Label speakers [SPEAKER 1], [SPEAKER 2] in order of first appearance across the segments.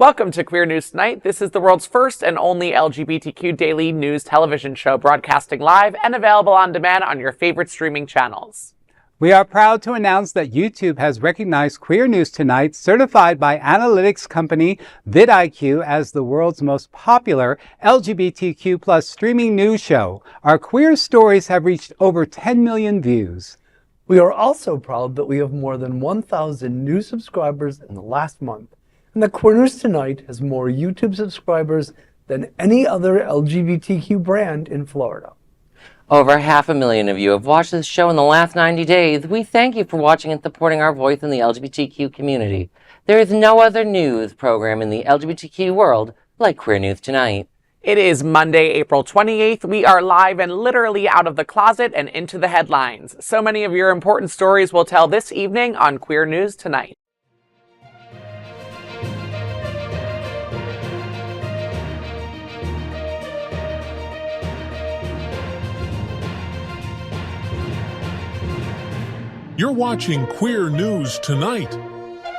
[SPEAKER 1] Welcome to Queer News Tonight. This is the world's first and only LGBTQ daily news television show, broadcasting live and available on demand on your favorite streaming channels.
[SPEAKER 2] We are proud to announce that YouTube has recognized Queer News Tonight, certified by analytics company vidIQ, as the world's most popular LGBTQ plus streaming news show. Our queer stories have reached over 10 million views.
[SPEAKER 3] We are also proud that we have more than 1,000 new subscribers in the last month, and that Queer News Tonight has more YouTube subscribers than any other LGBTQ brand in Florida.
[SPEAKER 4] Over 500,000 of you have watched this show in the last 90 days. We thank you for watching and supporting our voice in the LGBTQ community. There is no other news program in the LGBTQ world like Queer News Tonight.
[SPEAKER 1] It is Monday, April 28th. We are live and literally out of the closet and into the headlines. So many of your important stories we'll tell this evening on Queer News Tonight.
[SPEAKER 5] You're watching Queer News Tonight,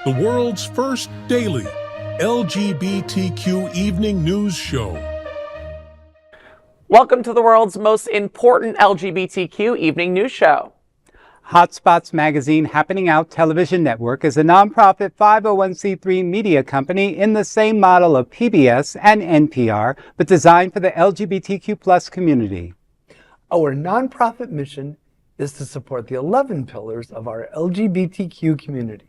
[SPEAKER 5] the world's first daily LGBTQ evening news show.
[SPEAKER 1] Welcome to the world's most important LGBTQ evening news show.
[SPEAKER 2] Hotspots Magazine Happening Out Television Network is a nonprofit 501c3 media company in the same model of PBS and NPR, but designed for the LGBTQ plus community.
[SPEAKER 3] Our nonprofit mission is to support the 11 pillars of our LGBTQ community.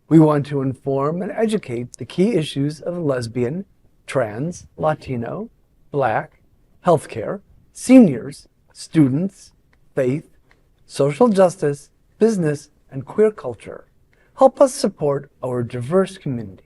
[SPEAKER 3] We want to inform and educate the key issues of lesbian, trans, Latino, Black, healthcare, seniors, students, faith, social justice, business, and queer culture. Help us support our diverse community.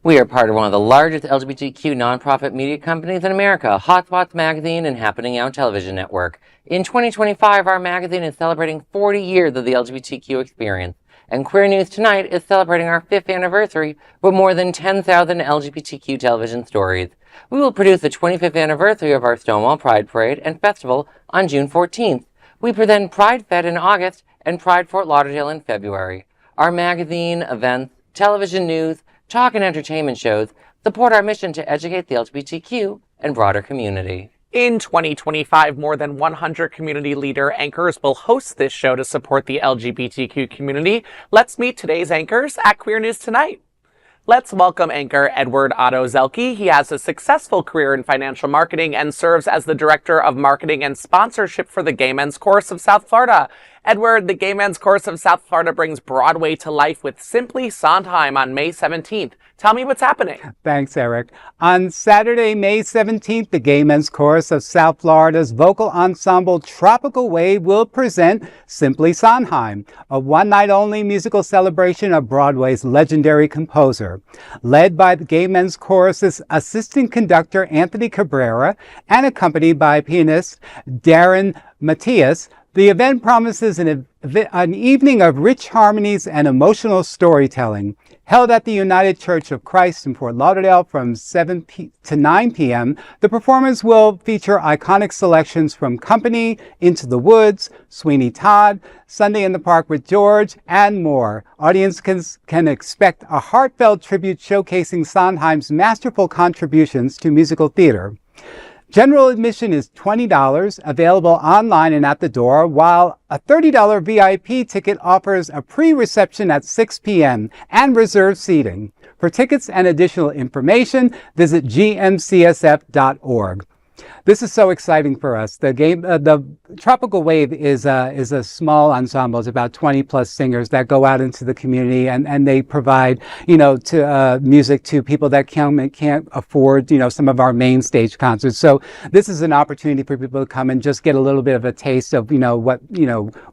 [SPEAKER 4] We are part of one of the largest LGBTQ nonprofit media companies in America, Hotspots Magazine and Happening Out Television Network. In 2025, our magazine is celebrating 40 years of the LGBTQ experience, and Queer News Tonight is celebrating our 5th anniversary with more than 10,000 LGBTQ television stories. We will produce the 25th anniversary of our Stonewall Pride Parade and Festival on June 14th. We present Pride Fed in August and Pride Fort Lauderdale in February. Our magazine, events, television news, talk and entertainment shows support our mission to educate the LGBTQ and broader community.
[SPEAKER 1] In 2025, more than 100 community leader anchors will host this show to support the LGBTQ community. Let's meet today's anchors at Queer News Tonight. Let's welcome anchor Edward Otto Zelke. He has a successful career in financial marketing and serves as the Director of Marketing and Sponsorship for the Gay Men's Chorus of South Florida. Edward, the Gay Men's Chorus of South Florida brings Broadway to life with Simply Sondheim on May 17th. Tell me what's happening.
[SPEAKER 2] Thanks, Eric. On Saturday, May 17th, the Gay Men's Chorus of South Florida's vocal ensemble Tropical Wave will present Simply Sondheim, a one-night-only musical celebration of Broadway's legendary composer. Led by the Gay Men's Chorus's assistant conductor Anthony Cabrera and accompanied by pianist Darren Matias, the event promises an evening of rich harmonies and emotional storytelling. Held at the United Church of Christ in Fort Lauderdale from 7 to 9 p.m., the performance will feature iconic selections from Company, Into the Woods, Sweeney Todd, Sunday in the Park with George, and more. Audience can expect a heartfelt tribute showcasing Sondheim's masterful contributions to musical theater. General admission is $20, available online and at the door, while a $30 VIP ticket offers a pre-reception at 6 p.m. and reserved seating. For tickets and additional information, visit GMCSF.org. This is so exciting for us. The Tropical Wave is a small ensemble. It's about 20 plus singers that go out into the community and they provide, music to people that can't afford, some of our main stage concerts. So this is an opportunity for people to come and just get a little bit of a taste of, what,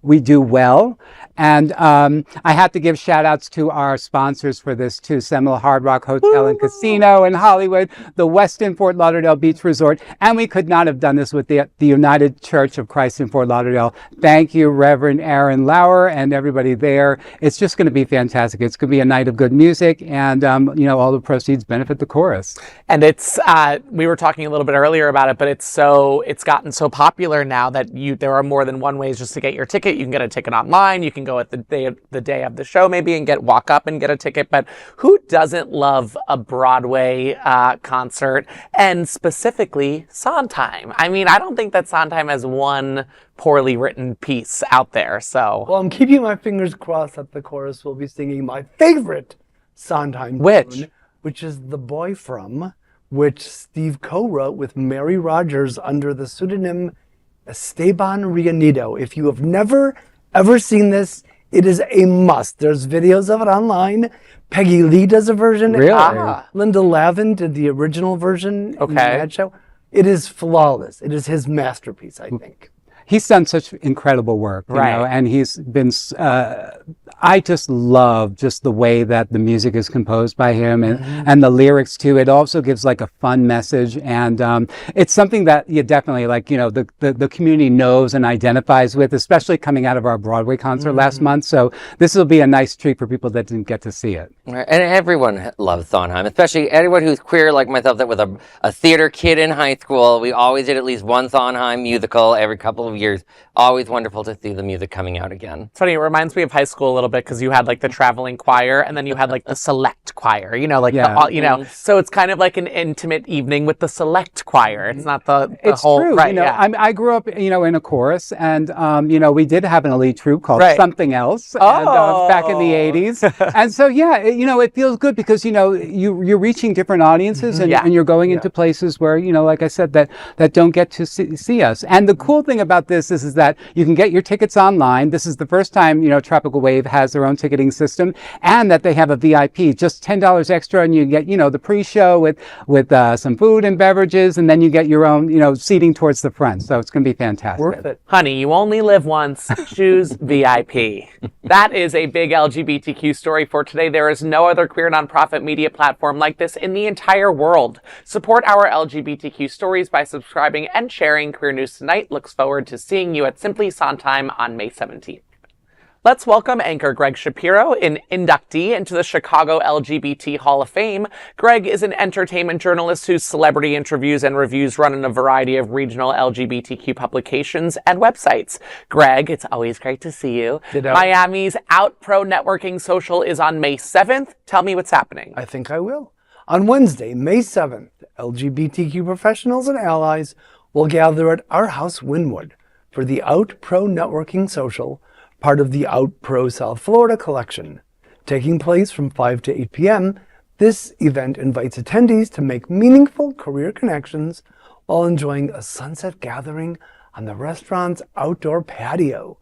[SPEAKER 2] we do well. And I have to give shout outs to our sponsors for this too. Seminole Hard Rock Hotel and Casino in Hollywood, the Westin Fort Lauderdale Beach Resort, and we could could not have done this with the United Church of Christ in Fort Lauderdale. Thank you, Reverend Aaron Lauer and everybody there. It's just going to be fantastic. It's going to be a night of good music, and all the proceeds benefit the chorus.
[SPEAKER 1] And it's we were talking a little bit earlier about it, but it's gotten so popular now that there are more than one ways just to get your ticket. You can get a ticket online. You can go at the day of the show maybe and walk up and get a ticket. But who doesn't love a Broadway concert, and specifically Sondheim? I mean, I don't think that Sondheim has one poorly written piece out there. So,
[SPEAKER 3] well, I'm keeping my fingers crossed that the chorus will be singing my favorite Sondheim tune, which is "The Boy From," which Steve co-wrote with Mary Rogers under the pseudonym Esteban Rianido. If you have never ever seen this, it is a must. There's videos of it online. Peggy Lee does a version.
[SPEAKER 2] Really?
[SPEAKER 3] Linda Lavin did the original version in the Mad Show. It is flawless. It is his masterpiece, I think.
[SPEAKER 2] He's done such incredible work, you know, and he's been, I just love just the way that the music is composed by him, and the lyrics too. It also gives like a fun message, and it's something that you definitely the community knows and identifies with, especially coming out of our Broadway concert last month. So this will be a nice treat for people that didn't get to see it.
[SPEAKER 4] And everyone loves Sondheim, especially anyone who's queer like myself that was a theater kid in high school. We always did at least one Sondheim musical every couple of years. Always wonderful to see the music coming out again.
[SPEAKER 1] It's funny, it reminds me of high school a little bit, because you had like the traveling choir, and then you had like the select choir, so it's kind of like an intimate evening with the select choir. It's not the whole,
[SPEAKER 2] true.
[SPEAKER 1] Right,
[SPEAKER 2] I grew up, in a chorus, and, we did have an elite troupe called Something Else back in the 80s. And so, it feels good because, you're reaching different audiences, and you're going into places where, like I said, that don't get to see us. And the cool thing about this is that you can get your tickets online. This is the first time, Tropical Wave has their own ticketing system, and that they have a VIP, just $10 extra, and you get, the pre-show with some food and beverages, and then you get your own, seating towards the front. So it's going to be fantastic.
[SPEAKER 3] Worth it.
[SPEAKER 1] Honey, you only live once. Choose VIP. That is a big LGBTQ story for today. There is no other queer nonprofit media platform like this in the entire world. Support our LGBTQ stories by subscribing and sharing. Queer News Tonight looks forward to seeing you at Simply Sondheim on May 17th. Let's welcome anchor Greg Shapiro, an inductee into the Chicago LGBT Hall of Fame. Greg is an entertainment journalist whose celebrity interviews and reviews run in a variety of regional LGBTQ publications and websites. Greg, it's always great to see you.
[SPEAKER 3] Ditto.
[SPEAKER 1] Miami's Outpro networking social is on May 7th. Tell me what's happening.
[SPEAKER 3] I think I will. On Wednesday, May 7th, LGBTQ professionals and allies will gather at our house Wynwood for the Outpro networking social, part of the Outpro South Florida collection. Taking place from 5 to 8 p.m., this event invites attendees to make meaningful career connections while enjoying a sunset gathering on the restaurant's outdoor patio.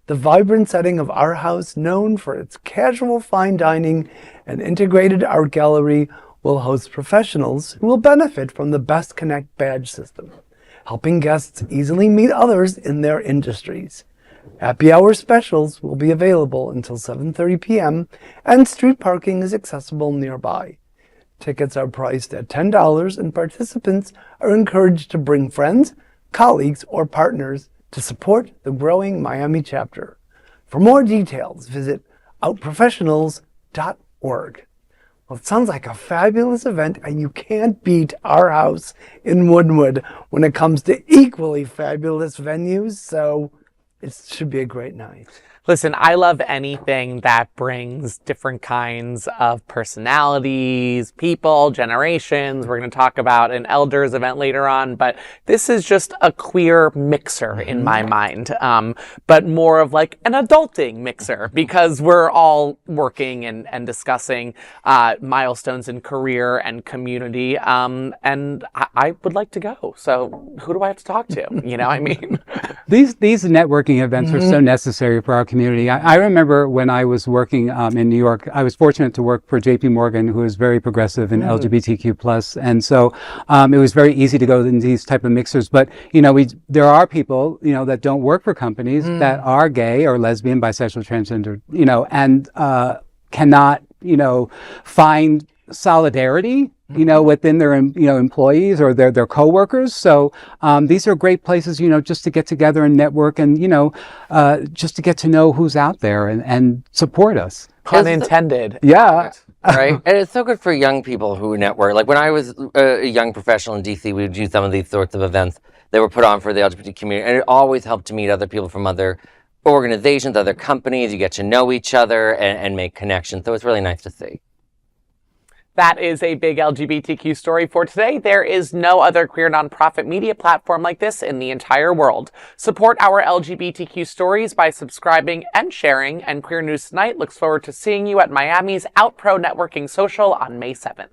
[SPEAKER 3] The vibrant setting of our house, known for its casual fine dining and integrated art gallery, will host professionals who will benefit from the Best Connect badge system, helping guests easily meet others in their industries. Happy hour specials will be available until 7:30 p.m. and street parking is accessible nearby. Tickets are priced at $10 and participants are encouraged to bring friends, colleagues, or partners to support the growing Miami chapter. For more details, visit outprofessionals.org. Well, it sounds like a fabulous event, and you can't beat our house in Wynwood when it comes to equally fabulous venues, so it should be a great night.
[SPEAKER 1] Listen, I love anything that brings different kinds of personalities, people, generations. We're going to talk about an elders event later on, but this is just a queer mixer in my mind, but more of like an adulting mixer, because we're all working and discussing milestones in career and community, and I would like to go. So who do I have to talk to? You know what I mean?
[SPEAKER 2] These networking events are so necessary for our community. I remember when I was working in New York, I was fortunate to work for JP Morgan, who is very progressive in LGBTQ+. And so it was very easy to go in these type of mixers. But, there are people, that don't work for companies that are gay or lesbian, bisexual, transgender, and cannot, find solidarity, within their, employees or their coworkers. So these are great places, just to get together and network and, just to get to know who's out there and support us.
[SPEAKER 1] Pun intended.
[SPEAKER 2] Yeah.
[SPEAKER 4] Right? And it's so good for young people who network. Like when I was a young professional in DC, we would do some of these sorts of events that were put on for the LGBT community. And it always helped to meet other people from other organizations, other companies. You get to know each other and make connections. So it's really nice to see.
[SPEAKER 1] That is a big LGBTQ story for today. There is no other queer nonprofit media platform like this in the entire world. Support our LGBTQ stories by subscribing and sharing. And Queer News Tonight looks forward to seeing you at Miami's Outpro Networking Social on May 7th.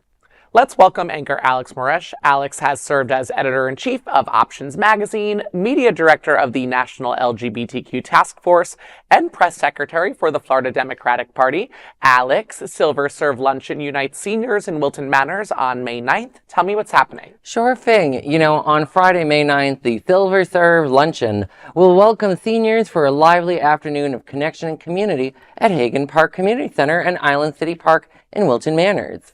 [SPEAKER 1] Let's welcome anchor Alex Moresh. Alex has served as editor-in-chief of Options Magazine, media director of the National LGBTQ Task Force, and press secretary for the Florida Democratic Party. Alex, SunServe Luncheon unites seniors in Wilton Manors on May 9th. Tell me what's happening.
[SPEAKER 4] Sure thing. On Friday, May 9th, the SunServe Luncheon will welcome seniors for a lively afternoon of connection and community at Hagen Park Community Center and Island City Park in Wilton Manors.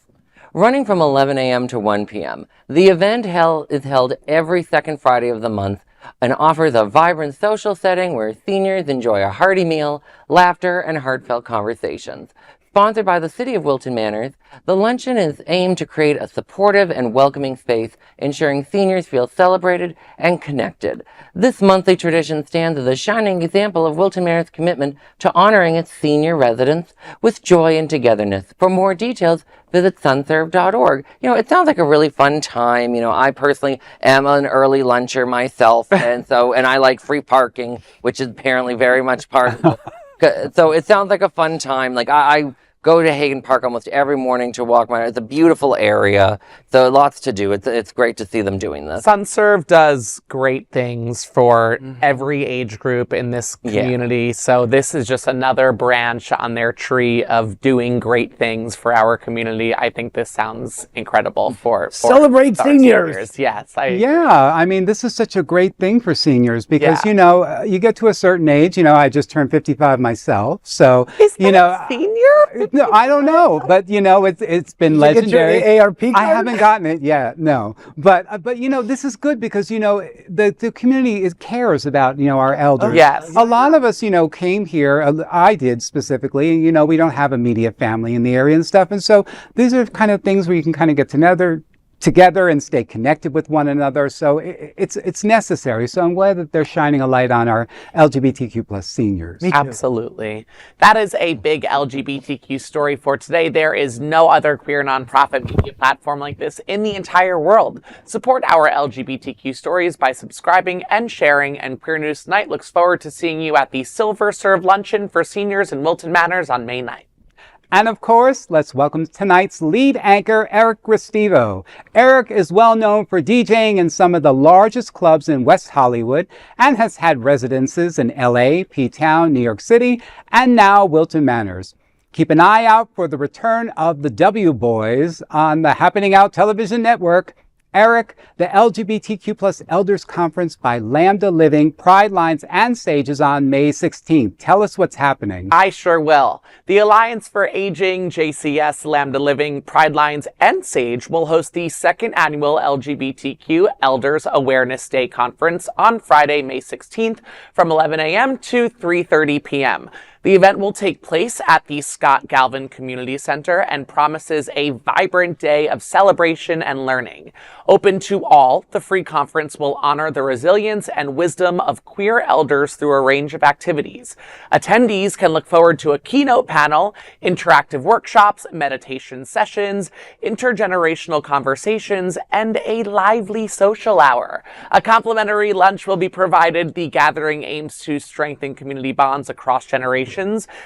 [SPEAKER 4] Running from 11 a.m. to 1 p.m., the event is held every second Friday of the month and offers a vibrant social setting where seniors enjoy a hearty meal, laughter, and heartfelt conversations. Sponsored by the City of Wilton Manors, the luncheon is aimed to create a supportive and welcoming space, ensuring seniors feel celebrated and connected. This monthly tradition stands as a shining example of Wilton Manors' commitment to honoring its senior residents with joy and togetherness. For more details, visit sunserve.org. It sounds like a really fun time. I personally am an early luncher myself, and I like free parking, which is apparently very much part of it. So it sounds like a fun time. Like I go to Hagen Park almost every morning to walk my. It's a beautiful area, so lots to do. It's great to see them doing this.
[SPEAKER 1] SunServe does great things for every age group in this community. So this is just another branch on their tree of doing great things for our community. I think this sounds incredible for
[SPEAKER 3] Celebrate seniors.
[SPEAKER 1] Yes.
[SPEAKER 2] This is such a great thing for seniors because, you get to a certain age, I just turned 55 myself. So,
[SPEAKER 1] is that a senior?
[SPEAKER 2] No, I don't know, but it's been legendary.
[SPEAKER 3] Get your AARP card?
[SPEAKER 2] I haven't gotten it yet, no. But this is good because the community cares about our elders.
[SPEAKER 1] Yes.
[SPEAKER 2] A lot of us came here. I did specifically. We don't have a media family in the area and stuff, and so these are kind of things where you can kind of get together and stay connected with one another. So it's necessary. So I'm glad that they're shining a light on our LGBTQ plus seniors.
[SPEAKER 1] Absolutely. That is a big LGBTQ story for today. There is no other queer nonprofit media platform like this in the entire world. Support our LGBTQ stories by subscribing and sharing. And Queer News Tonight looks forward to seeing you at the SunServe Luncheon for seniors in Wilton Manors on May 9th.
[SPEAKER 2] And of course, let's welcome tonight's lead anchor, Eric Restivo. Eric is well known for DJing in some of the largest clubs in West Hollywood and has had residences in LA, P-Town, New York City, and now Wilton Manors. Keep an eye out for the return of the W Boys on the Happening Out television network. Eric, the LGBTQ plus Elders Conference by Lambda Living, Pride Lines, and Sage is on May 16th. Tell us what's happening.
[SPEAKER 1] I sure will. The Alliance for Aging, JCS, Lambda Living, Pride Lines, and Sage will host the second annual LGBTQ Elders Awareness Day Conference on Friday, May 16th from 11 a.m. to 3:30 p.m. The event will take place at the Scott Galvin Community Center and promises a vibrant day of celebration and learning. Open to all, the free conference will honor the resilience and wisdom of queer elders through a range of activities. Attendees can look forward to a keynote panel, interactive workshops, meditation sessions, intergenerational conversations, and a lively social hour. A complimentary lunch will be provided. The gathering aims to strengthen community bonds across generations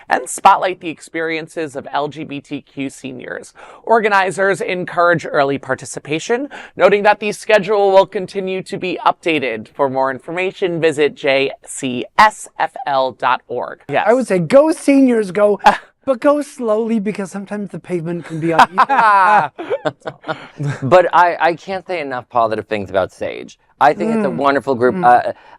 [SPEAKER 1] and spotlight the experiences of LGBTQ seniors. Organizers encourage early participation, noting that the schedule will continue to be updated. For more information, visit GMCSF.org. Yes.
[SPEAKER 3] I would say go seniors, go. But go slowly because sometimes the pavement can be uneven.
[SPEAKER 4] But I can't say enough positive things about Sage. I think it's a wonderful group.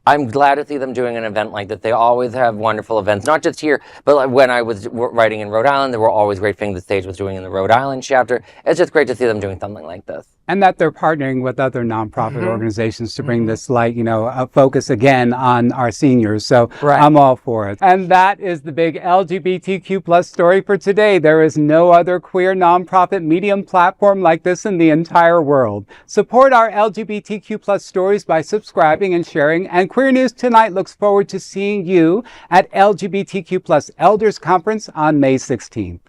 [SPEAKER 4] I'm glad to see them doing an event like this. They always have wonderful events, not just here, but like when I was writing in Rhode Island, there were always great things the stage was doing in the Rhode Island chapter. It's just great to see them doing something like this.
[SPEAKER 2] And that they're partnering with other nonprofit organizations to bring this light, a focus again on our seniors. So I'm all for it. And that is the big LGBTQ plus story for today. There is no other queer nonprofit medium platform like this in the entire world. Support our LGBTQ plus stories by subscribing and sharing. And Queer News Tonight looks forward to seeing you at LGBTQ plus Elders Conference on May 16th.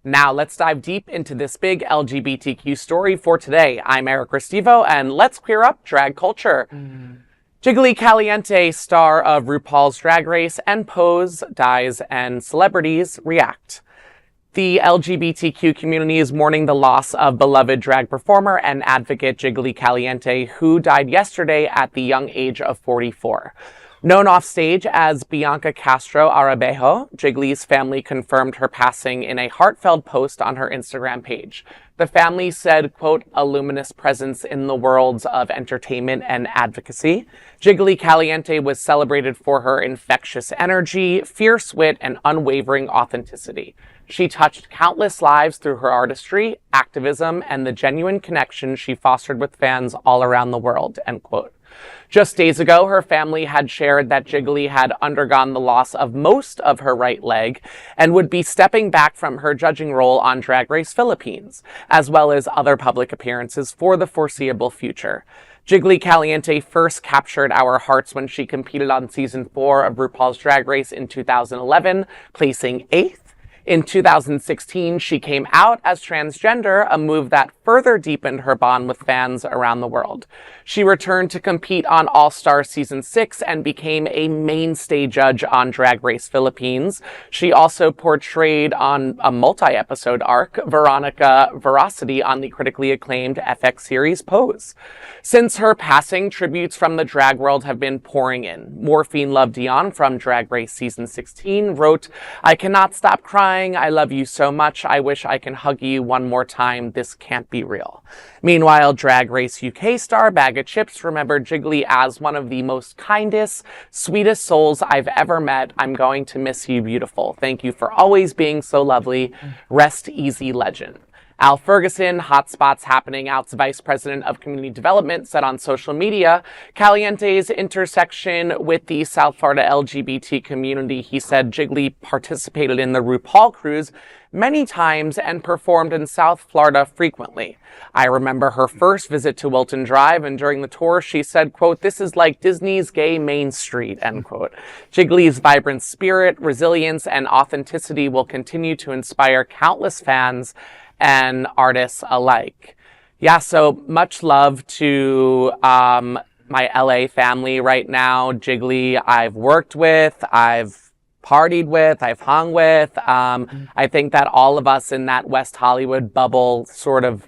[SPEAKER 1] Now let's dive deep into this big LGBTQ story for today. I'm Eric Restivo, and let's queer up drag culture. Jiggly Caliente, star of RuPaul's Drag Race, and Pose, dies, and celebrities react. The LGBTQ community is mourning the loss of beloved drag performer and advocate Jiggly Caliente, who died yesterday at the young age of 44. Known offstage as Bianca Castro Arabejo, Jiggly's family confirmed her passing in a heartfelt post on her Instagram page. The family said, quote, "a luminous presence in the worlds of entertainment and advocacy." Jiggly Caliente was celebrated for her infectious energy, fierce wit, and unwavering authenticity. She touched countless lives through her artistry, activism, and the genuine connection she fostered with fans all around the world, end quote. Just days ago, her family had shared that Jiggly had undergone the loss of most of her right leg and would be stepping back from her judging role on Drag Race Philippines, as well as other public appearances for the foreseeable future. Jiggly Caliente first captured our hearts when she competed on season 4 of RuPaul's Drag Race in 2011, placing 8th. In 2016, she came out as transgender, a move that further deepened her bond with fans around the world. She returned to compete on All Stars Season 6 and became a mainstay judge on Drag Race Philippines. She also portrayed on a multi-episode arc Veronica Veracity on the critically acclaimed FX series Pose. Since her passing, tributes from the drag world have been pouring in. Morphine Love Dion from Drag Race Season 16 wrote, "I cannot stop crying. I love you so much. I wish I can hug you one more time. This can't be real." Meanwhile, Drag Race UK star Bag of Chips remembered Jiggly as one of the most kindest, sweetest souls I've ever met. "I'm going to miss you, beautiful. Thank you for always being so lovely. Rest easy, legend." Al Ferguson, Hotspots Happening Out's Vice President of Community Development, said on social media, Caliente's intersection with the South Florida LGBT community. He said Jiggly participated in the RuPaul cruise many times and performed in South Florida frequently. "I remember her first visit to Wilton Drive, and during the tour she said, quote, 'This is like Disney's gay Main Street,' end quote." Jiggly's vibrant spirit, resilience, and authenticity will continue to inspire countless fans and artists alike. Yeah, so much love to my LA family right now. Jiggly, I've worked with, I've partied with, I've hung with. I think that all of us in that West Hollywood bubble sort of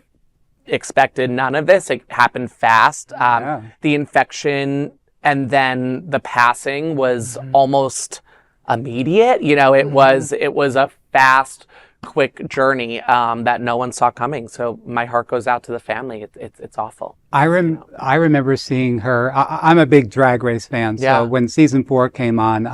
[SPEAKER 1] expected none of this. It happened fast. The infection and then the passing was almost immediate. It was a fast, quick journey that no one saw coming. So my heart goes out to the family. It's awful.
[SPEAKER 2] I remember seeing her. I'm a big Drag Race fan. So when season 4 came on,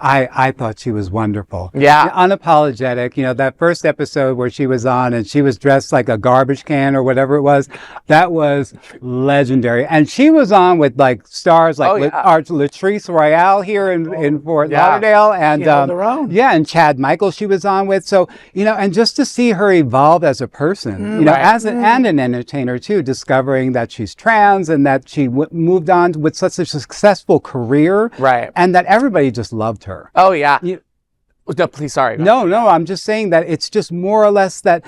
[SPEAKER 2] I thought she was wonderful.
[SPEAKER 1] Yeah.
[SPEAKER 2] Unapologetic. That first episode where she was on and she was dressed like a garbage can or whatever it was, that was legendary. And she was on with like stars like Latrice Royale here in Fort Lauderdale. And and Chad Michael she was on with. So, and just to see her evolve as a person, as and an entertainer too, discovering that she's trans and that she moved on with such a successful career,
[SPEAKER 1] right? And
[SPEAKER 2] that everybody just loved her.
[SPEAKER 1] Oh yeah. No, please, sorry.
[SPEAKER 2] No, I'm just saying that it's just more or less that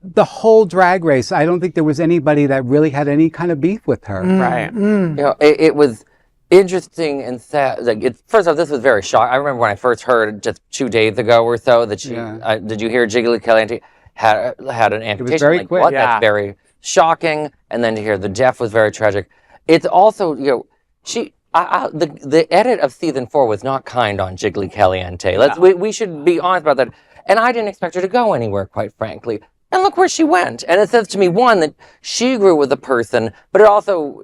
[SPEAKER 2] the whole Drag Race. I don't think there was anybody that really had any kind of beef with her.
[SPEAKER 1] Right.
[SPEAKER 4] It was interesting and sad. First off, this was very shocking. I remember when I first heard just 2 days ago or so that she. Did you hear Jiggly Caliente had an amputation?
[SPEAKER 2] It was very quick.
[SPEAKER 4] What? That's very shocking. And then to hear the death was very tragic. It's also, the edit of season 4 was not kind on Jiggly Caliente. We should be honest about that. And I didn't expect her to go anywhere, quite frankly. And look where she went. And it says to me, one, that she grew with a person, but it also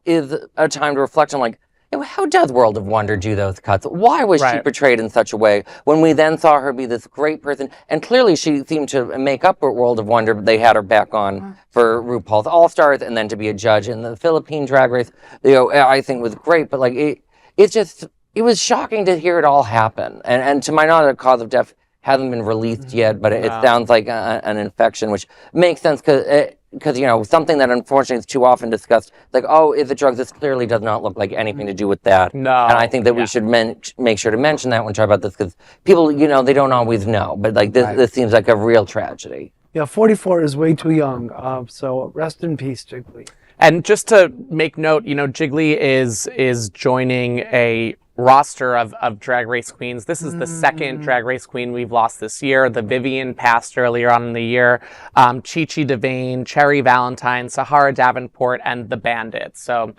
[SPEAKER 4] is a time to reflect on, like, how does World of Wonder do those cuts? Why was she portrayed in such a way when we then saw her be this great person? And clearly she seemed to make up for World of Wonder. They had her back on for RuPaul's All-Stars and then to be a judge in the Philippine Drag Race. I think was great. But like it was shocking to hear it all happen. And to my knowledge, the cause of death hasn't been released yet, but it sounds like an infection, which makes sense because something that unfortunately is too often discussed, like, oh, is it drugs? This clearly does not look like anything to do with that.
[SPEAKER 1] No.
[SPEAKER 4] And I think that we should make sure to mention that when talking about this, because people, they don't always know. But like this seems like a real tragedy.
[SPEAKER 3] Yeah, 44 is way too young. So rest in peace, Jiggly.
[SPEAKER 1] And just to make note, Jiggly is joining a roster of Drag Race queens. This is the second Drag Race queen we've lost this year. The Vivian passed earlier on in the year. Chi-Chi DeVayne, Cherry Valentine, Sahara Davenport, and the Bandits. So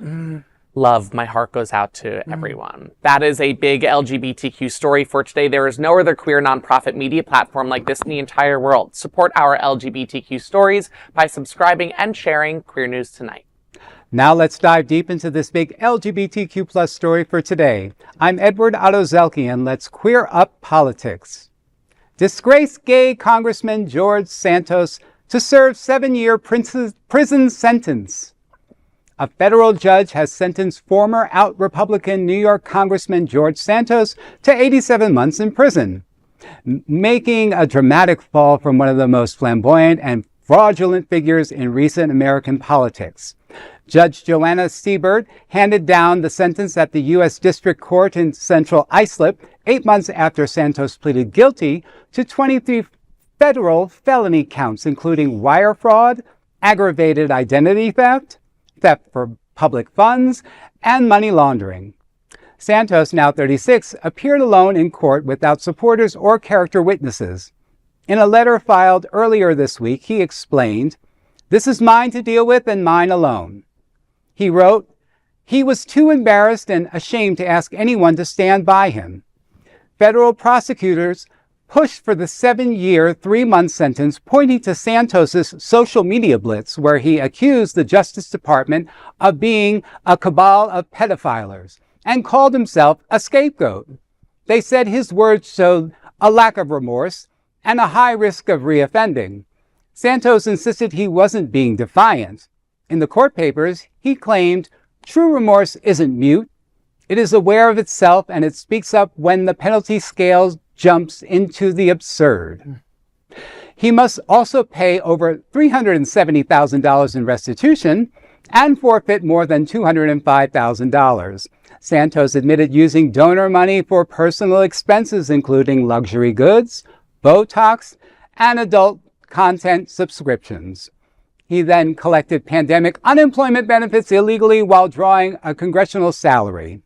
[SPEAKER 1] love, my heart goes out to everyone. That is a big LGBTQ story for today. There is no other queer nonprofit media platform like this in the entire world. Support our LGBTQ stories by subscribing and sharing Queer News Tonight.
[SPEAKER 2] Now let's dive deep into this big LGBTQ plus story for today. I'm Edward Otto-Zelke, and let's queer up politics. Disgraced gay Congressman George Santos to serve 7-year prison sentence. A federal judge has sentenced former out Republican New York Congressman George Santos to 87 months in prison, making a dramatic fall from one of the most flamboyant and fraudulent figures in recent American politics. Judge Joanna Siebert handed down the sentence at the U.S. District Court in Central Islip 8 months after Santos pleaded guilty to 23 federal felony counts, including wire fraud, aggravated identity theft, theft for public funds, and money laundering. Santos, now 36, appeared alone in court without supporters or character witnesses. In a letter filed earlier this week, he explained, "This is mine to deal with and mine alone." He wrote, he was too embarrassed and ashamed to ask anyone to stand by him. Federal prosecutors pushed for the 7-year, 3-month sentence, pointing to Santos's social media blitz, where he accused the Justice Department of being a cabal of pedophilers and called himself a scapegoat. They said his words showed a lack of remorse and a high risk of reoffending. Santos insisted he wasn't being defiant. In the court papers, he claimed true remorse isn't mute. It is aware of itself, and it speaks up when the penalty scale jumps into the absurd. He must also pay over $370,000 in restitution and forfeit more than $205,000. Santos admitted using donor money for personal expenses, including luxury goods, Botox, and adult content subscriptions. He then collected pandemic unemployment benefits illegally while drawing a congressional salary.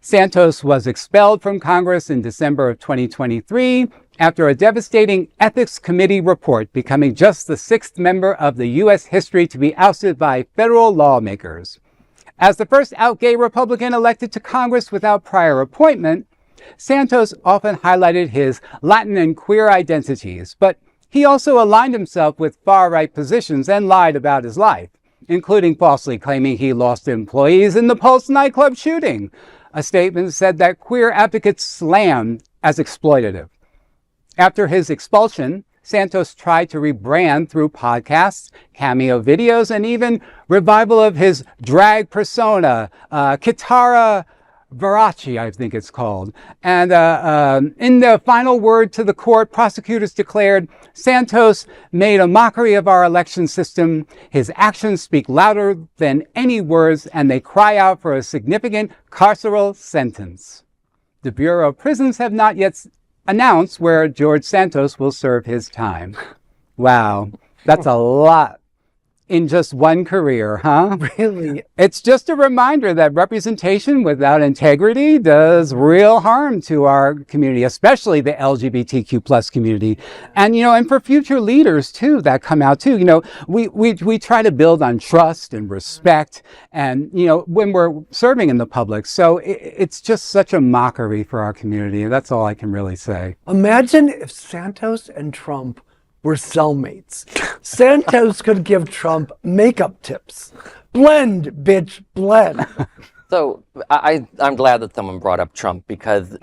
[SPEAKER 2] Santos was expelled from Congress in December of 2023 after a devastating ethics committee report, becoming just the 6th member of the U.S. history to be ousted by federal lawmakers. As the first out gay Republican elected to Congress without prior appointment, Santos often highlighted his Latin and queer identities, but he also aligned himself with far-right positions and lied about his life, including falsely claiming he lost employees in the Pulse nightclub shooting. A statement said that queer advocates slammed as exploitative. After his expulsion, Santos tried to rebrand through podcasts, cameo videos, and even revival of his drag persona, Kitara Verace, I think it's called. And in the final word to the court, prosecutors declared Santos made a mockery of our election system. His actions speak louder than any words, and they cry out for a significant carceral sentence. The Bureau of Prisons have not yet announced where George Santos will serve his time. Wow, that's a lot in just one career, huh?
[SPEAKER 3] Really?
[SPEAKER 2] It's just a reminder that representation without integrity does real harm to our community, especially the LGBTQ plus community. And, and for future leaders too, that come out too, we try to build on trust and respect and, when we're serving in the public. So it's just such a mockery for our community. That's all I can really say.
[SPEAKER 3] Imagine if Santos and Trump were cellmates. Santos could give Trump makeup tips. Blend, bitch, blend.
[SPEAKER 4] So I'm glad that someone brought up Trump because,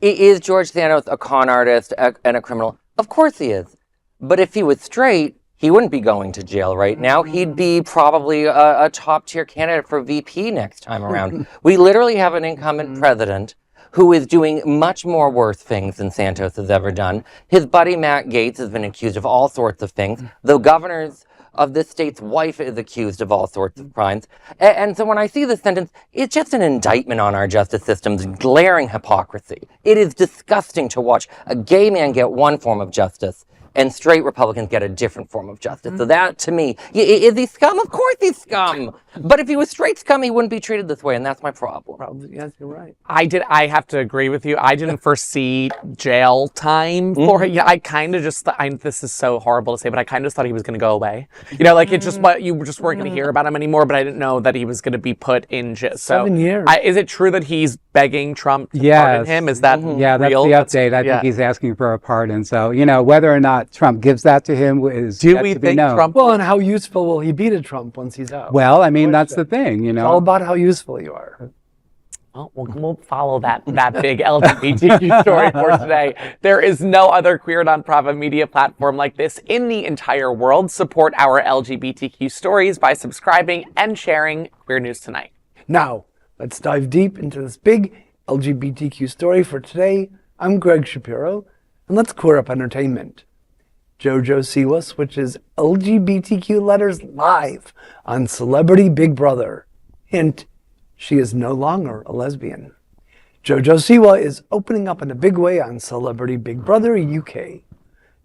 [SPEAKER 4] is George Santos a con artist and a criminal? Of course he is. But if he was straight, he wouldn't be going to jail right now. He'd be probably a top-tier candidate for VP next time around. We literally have an incumbent president who is doing much more worse things than Santos has ever done. His buddy Matt Gaetz has been accused of all sorts of things. The governor's of this state's wife is accused of all sorts of crimes. And so when I see this sentence, it's just an indictment on our justice system's glaring hypocrisy. It is disgusting to watch a gay man get one form of justice and straight Republicans get a different form of justice. So that, to me, is he scum? Of course he's scum. But if he was straight scum, he wouldn't be treated this way, and that's my problem.
[SPEAKER 3] Yes, you're right.
[SPEAKER 1] I have to agree with you. I didn't foresee jail time for him. Yeah, I kind of just, this is so horrible to say, but I kind of thought he was going to go away. It just, you just weren't going to hear about him anymore, but I didn't know that he was going to be put in jail. So,
[SPEAKER 3] 7 years.
[SPEAKER 1] Is it true that he's begging Trump to pardon him? Is that
[SPEAKER 2] Yeah, that's
[SPEAKER 1] real?
[SPEAKER 2] the update. I think he's asking for a pardon. So, whether or not Trump gives that to him is
[SPEAKER 1] Do
[SPEAKER 2] yet
[SPEAKER 1] we
[SPEAKER 2] to be
[SPEAKER 1] think
[SPEAKER 2] known.
[SPEAKER 1] Trump?
[SPEAKER 3] Well, and how useful will he be to Trump once he's out?
[SPEAKER 2] Well, I mean, that's the thing,
[SPEAKER 3] It's all about how useful you are.
[SPEAKER 1] Well, we'll follow that big LGBTQ story for today. There is no other queer nonprofit media platform like this in the entire world. Support our LGBTQ stories by subscribing and sharing Queer News Tonight.
[SPEAKER 3] Now, let's dive deep into this big LGBTQ story for today. I'm Greg Shapiro, and let's queer up entertainment. JoJo Siwa switches LGBTQ letters live on Celebrity Big Brother. Hint, she is no longer a lesbian. JoJo Siwa is opening up in a big way on Celebrity Big Brother UK.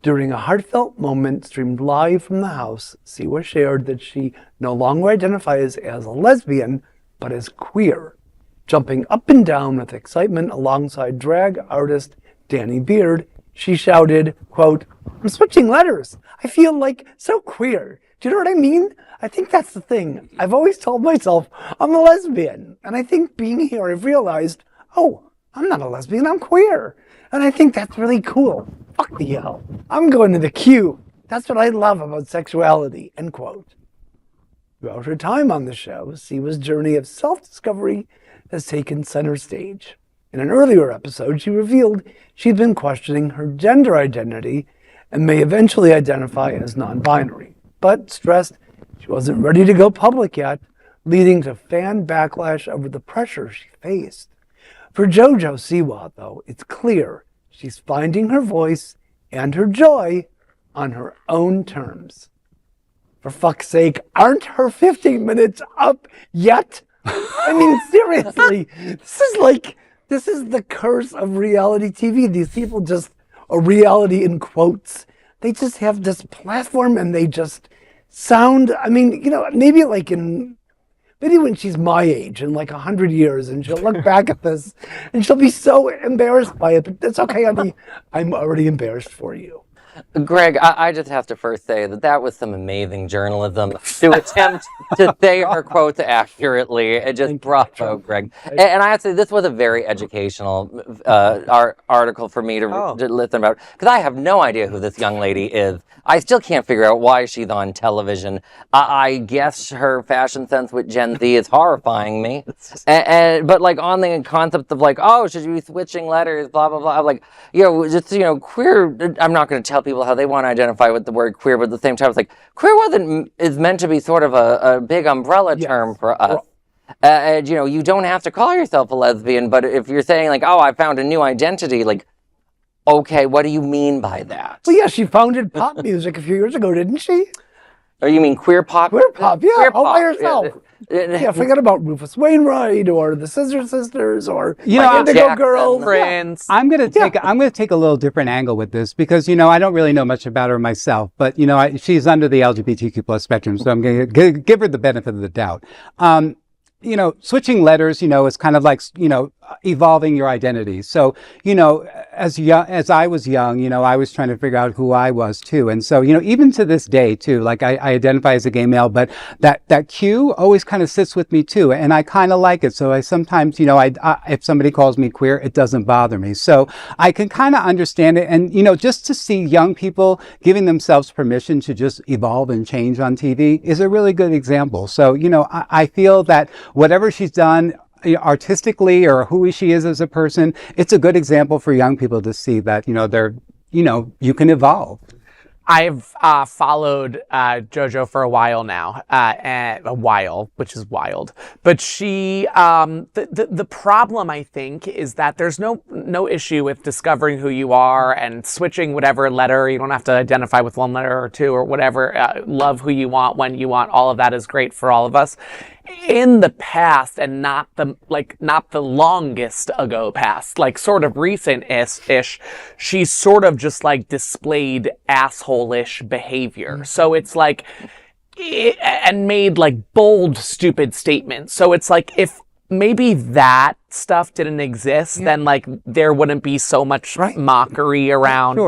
[SPEAKER 3] During a heartfelt moment streamed live from the house, Siwa shared that she no longer identifies as a lesbian, but as queer, jumping up and down with excitement alongside drag artist Danny Beard. She shouted, quote, "I'm switching letters. I feel like so queer. Do you know what I mean? I think that's the thing. I've always told myself I'm a lesbian. And I think being here, I've realized, oh, I'm not a lesbian, I'm queer. And I think that's really cool. Fuck the hell. I'm going to the Q. That's what I love about sexuality," end quote. Throughout her time on the show, Siwa's journey of self-discovery has taken center stage. In an earlier episode, she revealed she'd been questioning her gender identity and may eventually identify as non-binary, but stressed she wasn't ready to go public yet, leading to fan backlash over the pressure she faced. For JoJo Siwa, though, it's clear she's finding her voice and her joy on her own terms. For fuck's sake, aren't her 15 minutes up yet? I mean, seriously, this is the curse of reality TV. These people just, a reality in quotes, they just have this platform and they just sound, maybe when she's my age in 100 years and she'll look back at this and she'll be so embarrassed by it, but it's okay, honey. I'm already embarrassed for you.
[SPEAKER 4] Greg, I just have to first say that was some amazing journalism to attempt to say her quotes accurately. It just bravo, Greg. And I have to say, this was a very educational article for me to listen about, because I have no idea who this young lady is. I still can't figure out why she's on television. I guess her fashion sense with Gen Z is horrifying me. But on the concept of should you be switching letters, blah, blah, blah. I'm queer, I'm not going to tell people how they want to identify with the word queer, but at the same time, it's queer is meant to be sort of a big umbrella term for us. You don't have to call yourself a lesbian, but if you're saying I found a new identity, okay, what do you mean by that?
[SPEAKER 3] Well, yeah, she founded pop music a few years ago, didn't she?
[SPEAKER 4] Or you mean queer pop?
[SPEAKER 3] Queer pop, yeah,
[SPEAKER 4] queer
[SPEAKER 3] all by
[SPEAKER 4] pop.
[SPEAKER 3] herself. Yeah, forget about Rufus Wainwright or the Scissor Sisters or
[SPEAKER 2] know,
[SPEAKER 3] Indigo
[SPEAKER 4] Jackson,
[SPEAKER 3] Girls.
[SPEAKER 1] Prince.
[SPEAKER 2] I'm gonna take a little different angle with this because I don't really know much about her myself, but she's under the LGBTQ plus spectrum, so I'm gonna give her the benefit of the doubt. Switching letters, is kind of evolving your identity. So, as I was young, I was trying to figure out who I was too. And so, even to this day too, like I identify as a gay male, but that Q always kind of sits with me too. And I kind of like it. So I sometimes, if somebody calls me queer, it doesn't bother me. So I can kind of understand it. And, just to see young people giving themselves permission to just evolve and change on TV is a really good example. So, I feel that whatever she's done artistically or who she is as a person, it's a good example for young people to see that, you can evolve.
[SPEAKER 1] I've followed JoJo for a while now, which is wild. But she, the problem I think is that there's no issue with discovering who you are and switching whatever letter. You don't have to identify with one letter or two or whatever. Love who you want, when you want. All of that is great for all of us. In the past, and not the longest ago past, like sort of recent-ish, she's sort of just like displayed asshole-ish behavior. So it's like, and made like bold, stupid statements. So it's like, if maybe that stuff didn't exist, then like there wouldn't be so much mockery around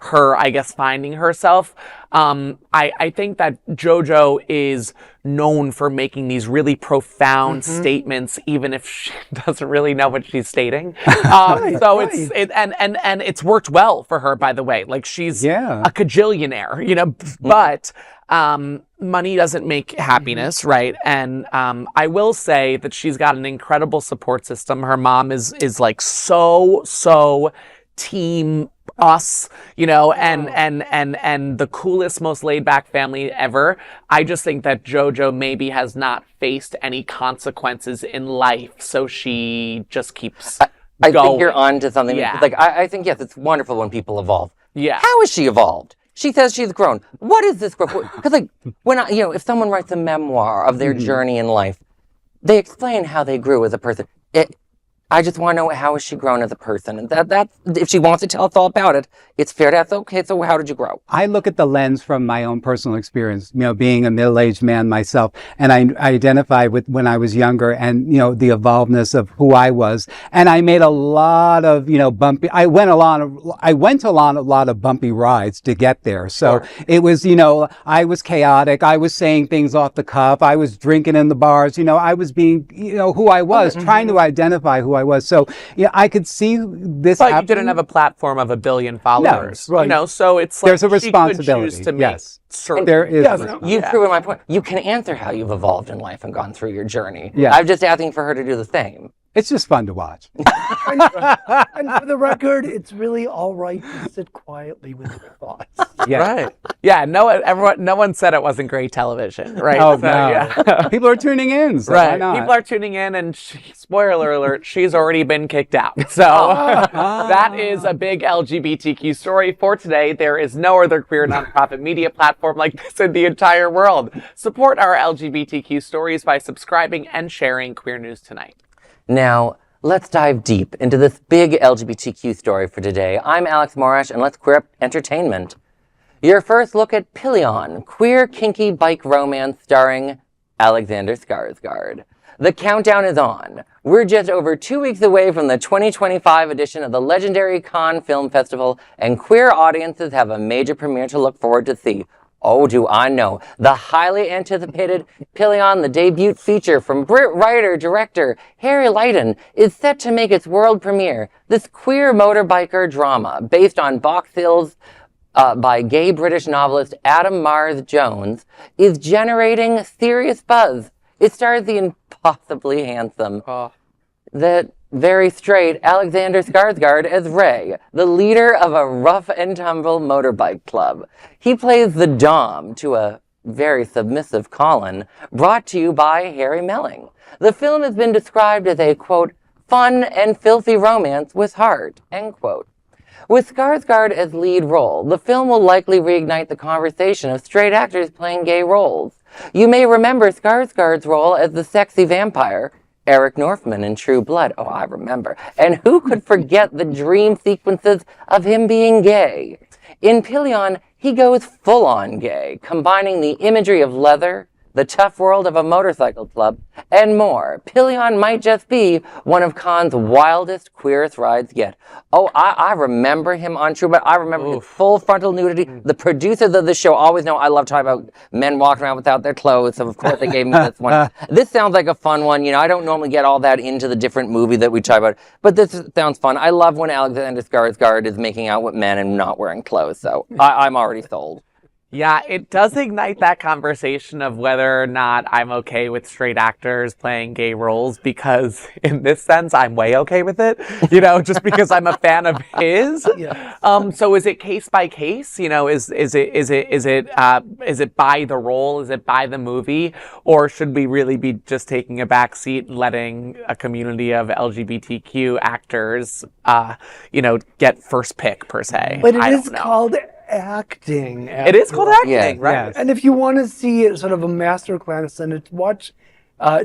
[SPEAKER 1] her, I guess, finding herself. I think that JoJo is known for making these really profound statements, even if she doesn't really know what she's stating. And it's worked well for her, by the way. Like she's a cajillionaire, but money doesn't make happiness, right? And I will say that she's got an incredible support system. Her mom is like so team us, and the coolest, most laid back family ever. I just think that JoJo maybe has not faced any consequences in life, so she just keeps
[SPEAKER 4] I think you're on to something.
[SPEAKER 1] Yeah.
[SPEAKER 4] Like, I think, yes, it's wonderful when people evolve.
[SPEAKER 1] Yeah.
[SPEAKER 4] How is she evolved? She says she's grown. What is this growth? Because, like, when if someone writes a memoir of their journey in life, they explain how they grew as a person. I just want to know, how has she grown as a person? And that if she wants to tell us all about it, it's fair to ask, okay, so how did you grow?
[SPEAKER 2] I look at the lens from my own personal experience, being a middle-aged man myself, and I identify with when I was younger and, the evolvedness of who I was. And I made a lot of, bumpy, I went on a lot of bumpy rides to get there. So it was, I was chaotic. I was saying things off the cuff. I was drinking in the bars. I was being, who I was, trying to identify who I was. So, I could see this
[SPEAKER 1] But
[SPEAKER 2] happening.
[SPEAKER 1] you didn't have a platform of 1 billion followers,
[SPEAKER 3] right.
[SPEAKER 1] So it's like
[SPEAKER 2] there's a responsibility.
[SPEAKER 1] She could choose to make
[SPEAKER 2] Yes,
[SPEAKER 1] certain.
[SPEAKER 2] there is.
[SPEAKER 4] You've proven my point. You can answer how you've evolved in life and gone through your journey.
[SPEAKER 2] Yeah.
[SPEAKER 4] I'm just asking for her to do the same.
[SPEAKER 2] It's just fun to watch.
[SPEAKER 3] And for the record, it's really all right to sit quietly with your thoughts.
[SPEAKER 2] Yeah.
[SPEAKER 1] Right. Yeah. No one said it wasn't great television, right?
[SPEAKER 2] Oh,
[SPEAKER 1] So,
[SPEAKER 2] no.
[SPEAKER 1] yeah.
[SPEAKER 2] People are tuning in. So why
[SPEAKER 1] Right.
[SPEAKER 2] not?
[SPEAKER 1] People are tuning in, and spoiler alert, she's already been kicked out. So that is a big LGBTQ story for today. There is no other queer nonprofit media platform like this in the entire world. Support our LGBTQ stories by subscribing and sharing Queer News Tonight.
[SPEAKER 4] Now, let's dive deep into this big LGBTQ story for today. I'm Alex Morash, and let's queer up entertainment. Your first look at Pillion, queer kinky bike romance starring Alexander Skarsgard. The countdown is on. We're just over 2 weeks away from the 2025 edition of the legendary Cannes Film Festival, and queer audiences have a major premiere to look forward to see. Oh, do I know. The highly anticipated Pillion, the debut feature from Brit writer-director Harry Leighton, is set to make its world premiere. This queer motorbiker drama, based on box sales by gay British novelist Adam Mars Jones, is generating serious buzz. It stars the impossibly handsome, the very straight Alexander Skarsgard as Ray, the leader of a rough and tumble motorbike club. He plays the Dom to a very submissive Colin, brought to you by Harry Melling. The film has been described as a, quote, fun and filthy romance with heart, end quote. With Skarsgard as lead role, the film will likely reignite the conversation of straight actors playing gay roles. You may remember Skarsgard's role as the sexy vampire, Eric Northman in True Blood. Oh, I remember. And who could forget the dream sequences of him being gay? In Pillion, he goes full-on gay, combining the imagery of leather, the tough world of a motorcycle club, and more. Pillion might just be one of Khan's wildest, queerest rides yet. Oh, I remember him on True, but I remember his full frontal nudity. The producers of the show always know I love talking about men walking around without their clothes, so of course they gave me this one. This sounds like a fun one. I don't normally get all that into the different movie that we talk about, but this sounds fun. I love when Alexander Skarsgard is making out with men and not wearing clothes, so I'm already sold.
[SPEAKER 1] Yeah, it does ignite that conversation of whether or not I'm okay with straight actors playing gay roles, because in this sense, I'm way okay with it, just because I'm a fan of his.
[SPEAKER 3] Yes.
[SPEAKER 1] So is it case by case? Is it by the role? Is it by the movie? Or should we really be just taking a back seat and letting a community of LGBTQ actors, get first pick per se?
[SPEAKER 3] But it is called acting.
[SPEAKER 1] It is called acting, right?
[SPEAKER 2] Yes.
[SPEAKER 3] And if you want to see it, sort of a master class, then watch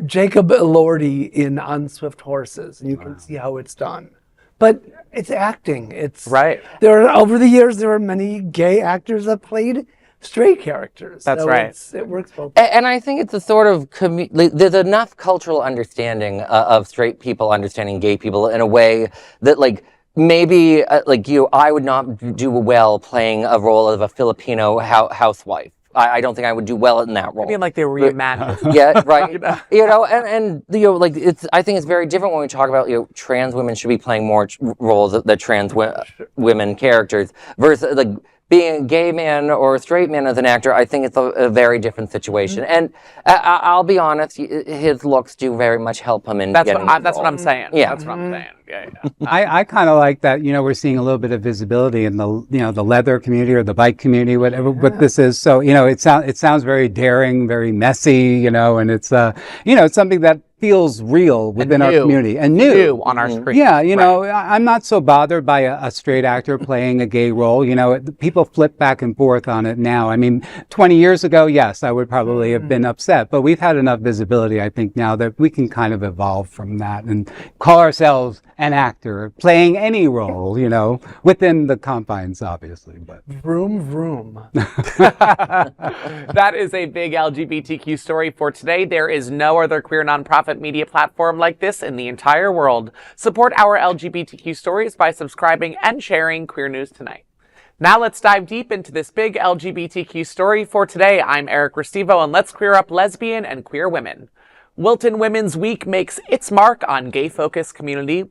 [SPEAKER 3] Jacob Elordi in On Swift Horses, and you can see how it's done. But it's acting. It's
[SPEAKER 1] right.
[SPEAKER 3] Over the years, there are many gay actors that played straight characters.
[SPEAKER 1] That's right.
[SPEAKER 3] It works both.
[SPEAKER 4] And I think it's a sort of there's enough cultural understanding of straight people understanding gay people in a way that maybe, I would not do well playing a role of a Filipino housewife. I don't think I would do well in that role.
[SPEAKER 1] Maybe like they reimagined.
[SPEAKER 4] Yeah, right. I think it's very different when we talk about, trans women should be playing more roles that trans women characters versus being a gay man or a straight man as an actor. I think it's a very different situation. And I'll be honest, his looks do very much help him in getting
[SPEAKER 1] that's what I'm saying.
[SPEAKER 4] Yeah.
[SPEAKER 1] That's what I'm saying. Yeah.
[SPEAKER 2] I kind of like that, we're seeing a little bit of visibility in the leather community or the bike community, whatever what this is. So, it sounds very daring, very messy, and it's, it's something that feels real within our community and new
[SPEAKER 1] on our screen.
[SPEAKER 2] Yeah, I'm not so bothered by a straight actor playing a gay role. People flip back and forth on it now. I mean, 20 years ago, yes, I would probably have been upset, but we've had enough visibility, I think, now that we can kind of evolve from that and call ourselves an actor playing any role, within the confines, obviously. But
[SPEAKER 3] Vroom, vroom.
[SPEAKER 1] That is a big LGBTQ story for today. There is no other queer nonprofit media platform like this in the entire world. Support our LGBTQ stories by subscribing and sharing Queer News Tonight. Now let's dive deep into this big LGBTQ story for today. I'm Eric Restivo, and let's queer up lesbian and queer women. Wilton Women's Week makes its mark on gay-focused community.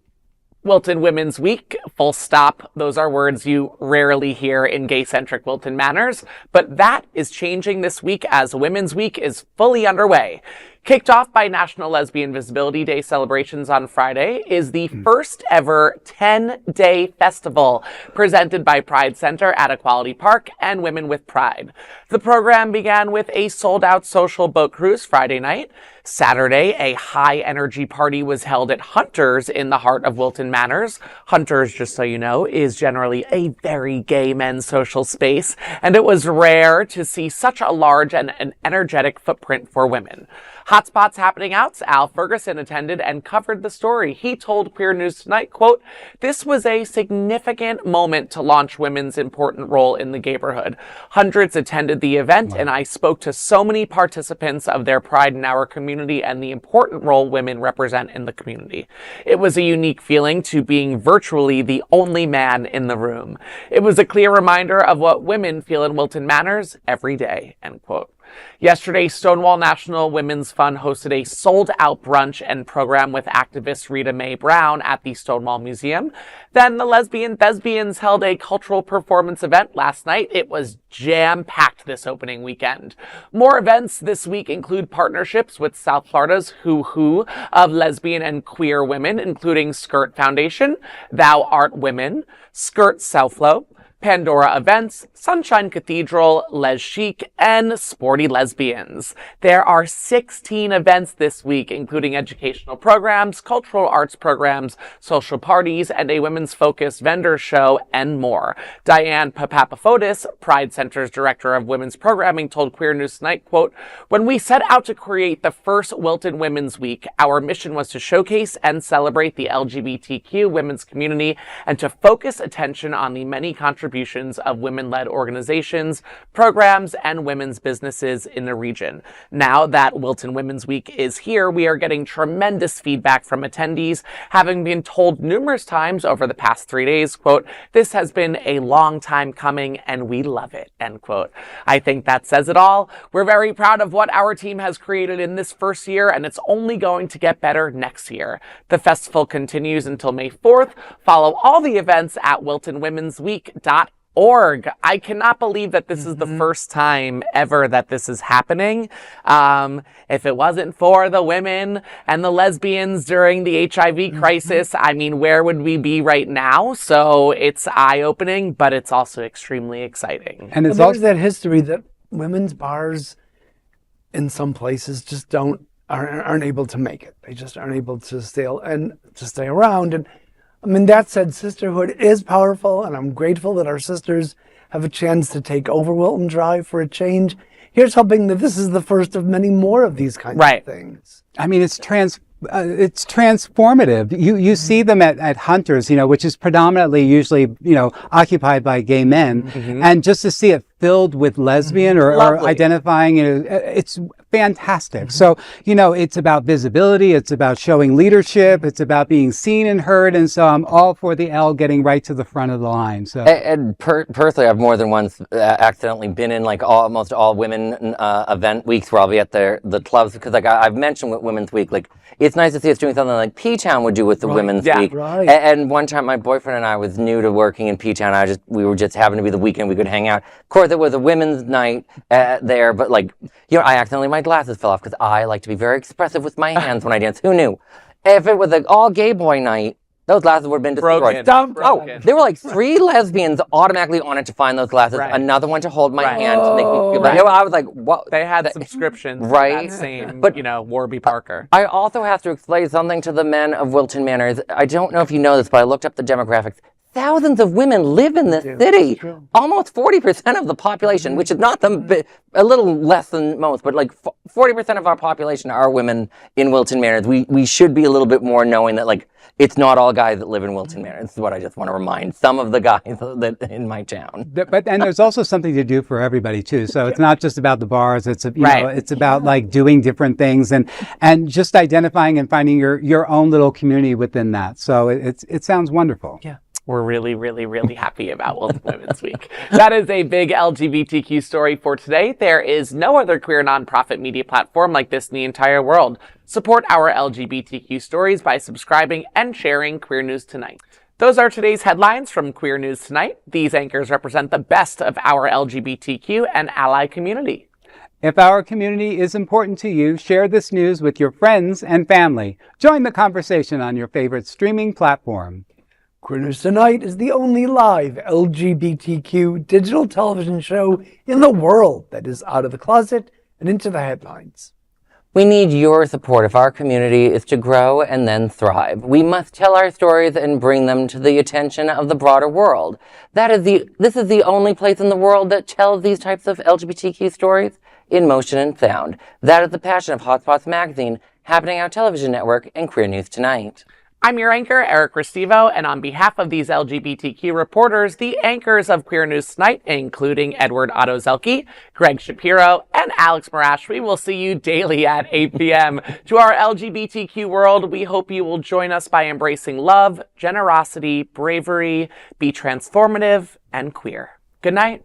[SPEAKER 1] Wilton Women's Week, full stop. Those are words you rarely hear in gay-centric Wilton manners, but that is changing this week as Women's Week is fully underway. Kicked off by National Lesbian Visibility Day celebrations on Friday is the first ever 10-day festival presented by Pride Center at Equality Park and Women with Pride. The program began with a sold-out social boat cruise Friday night. Saturday, a high-energy party was held at Hunter's in the heart of Wilton Manors. Hunter's, just so you know, is generally a very gay men's social space, and it was rare to see such a large and an energetic footprint for women. Hotspots happening out. Al Ferguson attended and covered the story. He told Queer News Tonight, quote, "This was a significant moment to launch women's important role in the gayborhood. Hundreds attended the event, and I spoke to so many participants of their pride in our community and the important role women represent in the community. It was a unique feeling to being virtually the only man in the room. It was a clear reminder of what women feel in Wilton Manors every day," end quote. Yesterday, Stonewall National Women's Fund hosted a sold-out brunch and program with activist Rita Mae Brown at the Stonewall Museum. Then the Lesbian Thespians held a cultural performance event last night. It was jam-packed this opening weekend. More events this week include partnerships with South Florida's Who Who of lesbian and queer women, including Skirt Foundation, Thou Art Women, Skirt Self-Love, Pandora Events, Sunshine Cathedral, Les Chic, and Sporty Lesbians. There are 16 events this week, including educational programs, cultural arts programs, social parties, and a women's-focused vendor show, and more. Diane Papafotis, Pride Center's Director of Women's Programming, told Queer News Tonight, quote, "When we set out to create the first Wilton Women's Week, our mission was to showcase and celebrate the LGBTQ women's community and to focus attention on the many contributions contributions of women-led organizations, programs, and women's businesses in the region. Now that Wilton Women's Week is here, we are getting tremendous feedback from attendees, having been told numerous times over the past 3 days, quote, "This has been a long time coming and we love it," end quote. I think that says it all. We're very proud of what our team has created in this first year, and it's only going to get better next year. The festival continues until May 4th. Follow all the events at wiltonwomensweek.org. I cannot believe that this is the first time ever that this is happening. If it wasn't for the women and the lesbians during the HIV crisis, I mean, where would we be right now? So it's eye-opening, but it's also extremely exciting.
[SPEAKER 3] And it's also that history that women's bars in some places just aren't able to make it. They just aren't able to stay around. And I mean, that said, sisterhood is powerful, and I'm grateful that our sisters have a chance to take over Wilton Drive for a change. Here's hoping that this is the first of many more of these kinds of things.
[SPEAKER 2] I mean, it's transformative. You see them at Hunters, which is predominantly usually, occupied by gay men. And just to see it filled with lesbian or identifying, it's fantastic. So, it's about visibility. It's about showing leadership. It's about being seen and heard. And so I'm all for the L getting right to the front of the line. So,
[SPEAKER 4] and personally, I've more than once accidentally been in almost all women event weeks where I'll be at the clubs, because I've mentioned with Women's Week, it's nice to see us doing something like P-Town would do with the Women's Week.
[SPEAKER 3] Right.
[SPEAKER 4] And one time my boyfriend and I was new to working in P-Town. We were just happened to be the weekend we could hang out. Of course, it was a women's night there, but I accidentally, my glasses fell off because I like to be very expressive with my hands when I dance. Who knew? If it was an all gay boy night, those glasses would have been destroyed.
[SPEAKER 1] Broken.
[SPEAKER 4] There were 3 lesbians automaacally on it to find those glasses.
[SPEAKER 1] Right.
[SPEAKER 4] Another one to hold my hand to make me feel better. I was like, what?
[SPEAKER 1] They had subscriptions to
[SPEAKER 4] Right.
[SPEAKER 1] that same,
[SPEAKER 4] But-
[SPEAKER 1] Warby Parker.
[SPEAKER 4] I also have to explain something to the men of Wilton Manor. I don't know if you know this, but I looked up the demographics. Thousands of women live in this city.
[SPEAKER 3] True.
[SPEAKER 4] Almost 40% of the population, which is not a little less than most, but 40% of our population are women in Wilton Manor. We should be a little bit more knowing that it's not all guys that live in Wilton Manor. This is what I just want to remind some of the guys that in my town.
[SPEAKER 2] and there's also something to do for everybody too. So it's not just about the bars. It's it's about doing different things and just identifying and finding your own little community within that. So it sounds wonderful.
[SPEAKER 1] Yeah. We're really, really, really happy about Wilton Women's Week. That is a big LGBTQ story for today. There is no other queer nonprofit media platform like this in the entire world. Support our LGBTQ stories by subscribing and sharing Queer News Tonight. Those are today's headlines from Queer News Tonight. These anchors represent the best of our LGBTQ and ally community.
[SPEAKER 2] If our community is important to you, share this news with your friends and family. Join the conversation on your favorite streaming platform.
[SPEAKER 3] Queer News Tonight is the only live LGBTQ digital television show in the world that is out of the closet and into the headlines.
[SPEAKER 4] We need your support if our community is to grow and then thrive. We must tell our stories and bring them to the attention of the broader world. This is the only place in the world that tells these types of LGBTQ stories in motion and sound. That is the passion of Hotspots Magazine, Happening Out Television Network, and Queer News Tonight.
[SPEAKER 1] I'm your anchor, Eric Restivo, and on behalf of these LGBTQ reporters, the anchors of Queer News Tonight, including Edward Otto Zelke, Greg Shapiro, and Alex Marash, we will see you daily at 8 p.m. To our LGBTQ world, we hope you will join us by embracing love, generosity, bravery, be transformative, and queer. Good night.